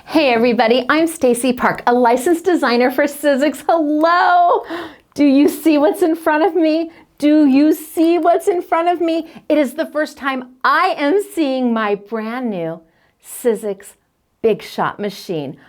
Hey everybody, I'm Stacey Park, a licensed designer for Sizzix. Hello! Do you see what's in front of me? Do you see what's in front of me? It is the first time I am seeing my brand new Sizzix Big Shot machine.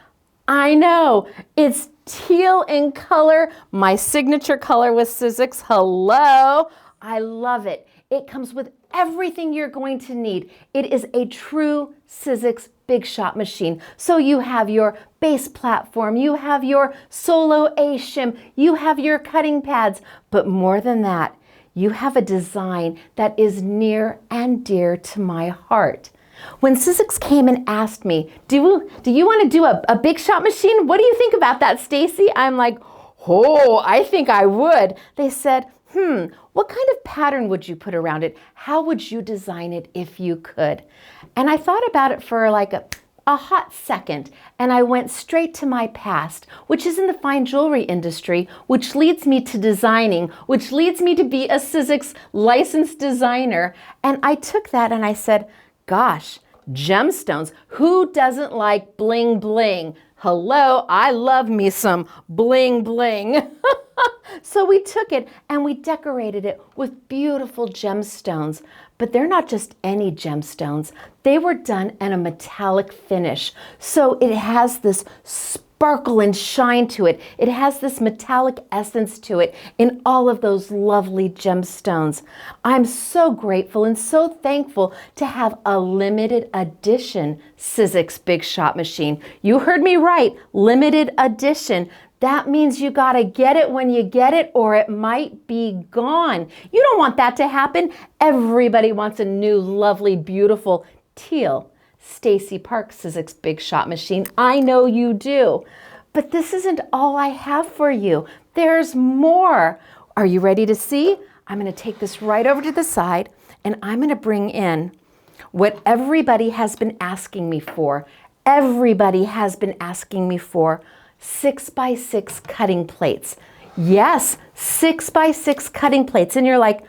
I know, it's teal in color, my signature color with Sizzix. Hello! I love it. It comes with everything you're going to need. It is a true Sizzix Big Shot machine. So you have your base platform, you have your solo A shim, you have your cutting pads, but more than that, you have a design that is near and dear to my heart. When Sizzix came and asked me, do you want to do a Big Shot machine? What do you think about that, Stacey? I'm like, oh, I think I would. They said, what kind of pattern would you put around it? How would you design it if you could? And I thought about it for like a hot second, and I went straight to my past, which is in the fine jewelry industry, which leads me to designing, which leads me to be a Sizzix licensed designer. And I took that and I said, gosh, gemstones, who doesn't like bling bling? Hello, I love me some bling bling. So we took it and we decorated it with beautiful gemstones, but they're not just any gemstones. They were done in a metallic finish. So it has this sparkle and shine to it. It has this metallic essence to it in all of those lovely gemstones. I'm so grateful and so thankful to have a limited edition Sizzix Big Shot machine. You heard me right, limited edition. That means you gotta get it when you get it or it might be gone. You don't want that to happen. Everybody wants a new, lovely, beautiful teal Stacey Park Sizzix Big Shot machine. I know you do. But this isn't all I have for you. There's more. Are you ready to see? I'm gonna take this right over to the side and I'm gonna bring in what everybody has been asking me for. Everybody has been asking me for 6x6 cutting plates. Yes, 6x6 cutting plates. And you're like,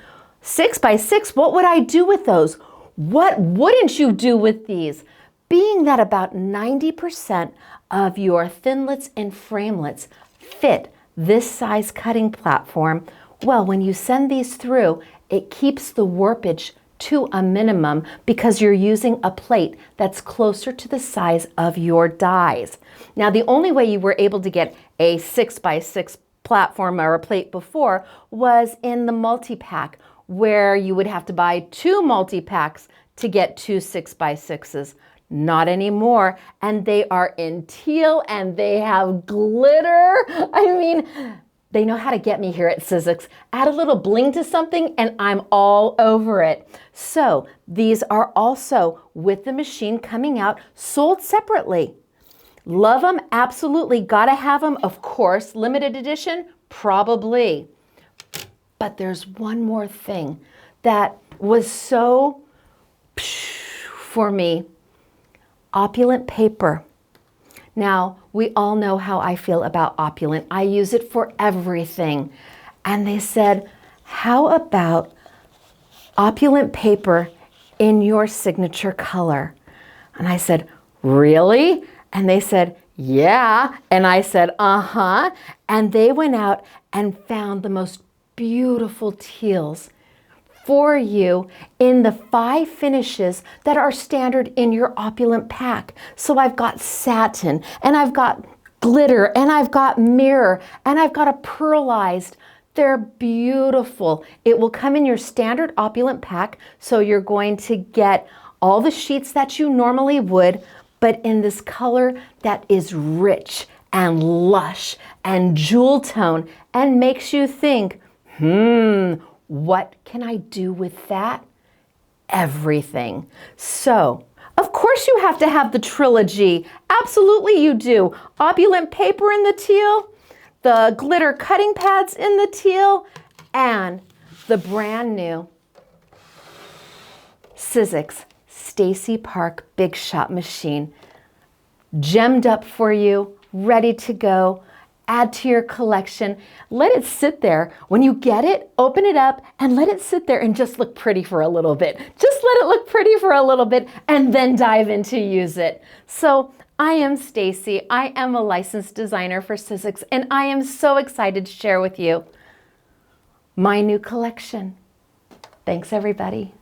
6x6, what would I do with those? What wouldn't you do with these? Being that about 90% of your thinlets and framelets fit this size cutting platform, well, when you send these through, it keeps the warpage to a minimum because you're using a plate that's closer to the size of your dies. Now, the only way you were able to get a 6x6 platform or a plate before was in the multi-pack, where you would have to buy 2 multi-packs to get 2 6x6s. Not anymore. And they are in teal and they have glitter. I mean, they know how to get me here at Sizzix. Add a little bling to something and I'm all over it. So these are also with the machine coming out, sold separately. Love them, absolutely. Gotta have them, of course. Limited edition, probably. But there's one more thing that was so for me. Opulent paper. Now, we all know how I feel about Opulent. I use it for everything. And they said, how about Opulent paper in your signature color? And I said, really? And they said, yeah. And I said, uh-huh. And they went out and found the most beautiful teals for you in the 5 finishes that are standard in your Opulent pack. So I've got satin, and I've got glitter, and I've got mirror, and I've got a pearlized. They're beautiful. It will come in your standard Opulent pack, so you're going to get all the sheets that you normally would, but in this color that is rich and lush and jewel tone and makes you think, what can I do with that? Everything. So, of course you have to have the trilogy. Absolutely you do. Opulent paper in the teal, the glitter cutting pads in the teal, and the brand new Sizzix Stacey Park Big Shot machine. Gemmed up for you, ready to go. Add to your collection. Let it sit there. When you get it, open it up and let it sit there and just look pretty for a little bit. Just let it look pretty for a little bit and then dive in to use it. So I am Stacey. I am a licensed designer for Sizzix, and I am so excited to share with you my new collection. Thanks, everybody.